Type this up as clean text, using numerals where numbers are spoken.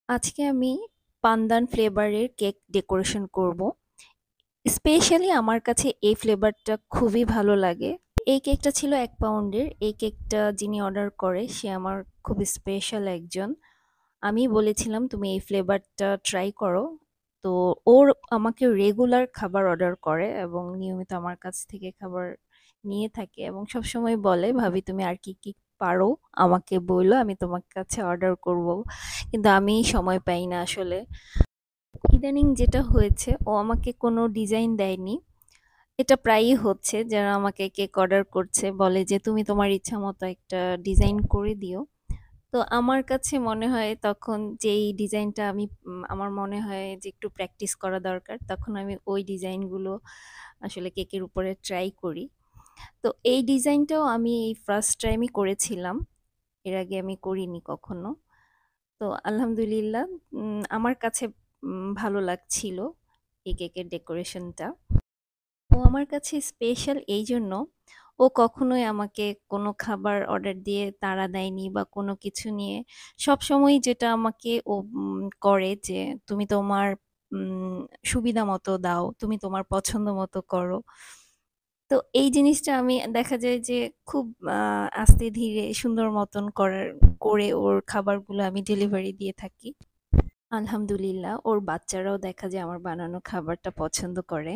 আজকে আমি পান্দান ফ্লেভারের কেক ডেকোরেশন করব। স্পেশালি আমার কাছে এই ফ্লেভারটা খুবই ভালো লাগে। এই কেকটা ছিল 1 পাউন্ডের। এই কেকটা যিনি অর্ডার করে সে আমার খুব স্পেশাল একজন। আমি বলেছিলাম তুমি এই ফ্লেভারটা ট্রাই করো। তো ওর আমাকে রেগুলার খাবার অর্ডার করে এবং নিয়মিত আমার কাছ থেকে খাবার নিয়ে থাকে এবং সবসময় বলে, ভাবি তুমি আর কি কি পারো আমাকে বললো, আমি তোমার কাছে অর্ডার করব। কিন্তু আমি সময় পাই না আসলে। ইদানিং যেটা হয়েছে, ও আমাকে কোনো ডিজাইন দেয়নি। এটা প্রায়ই হচ্ছে, যারা আমাকে কেক অর্ডার করছে বলে যে তুমি তোমার ইচ্ছা মতো একটা ডিজাইন করে দিও। তো আমার কাছে মনে হয় তখন যে এই ডিজাইনটা আমি আমার মনে হয় যে একটু প্র্যাকটিস করা দরকার, তখন আমি ওই ডিজাইনগুলো আসলে কেকের উপরে ট্রাই করি। তো এই ডিজাইনটাও আমি এই ফার্স্ট টাইমই করেছিলাম, এর আগে আমি করিনি কখনো। তো আলহামদুলিল্লাহ, আমার কাছে ভালো লাগছিল এই কেকের ডেকোরেশনটা। ও আমার কাছে স্পেশাল এই জন্য, ও কখনোই আমাকে কোনো খাবার অর্ডার দিয়ে তাড়া দেয়নি বা কোনো কিছু নিয়ে। সব সময় যেটা আমাকে ও করে যে তুমি তোমার উম, সুবিধা মতো দাও, তুমি তোমার পছন্দ মতো করো। তো এই জিনিসটা আমি দেখা যায় যে খুব আস্তে ধীরে সুন্দর মতন করে ওর খাবারগুলো আমি ডেলিভারি দিয়ে থাকি। আলহামদুলিল্লাহ, ওর বাচ্চারাও দেখা যায় আমার বানানো খাবারটা পছন্দ করে।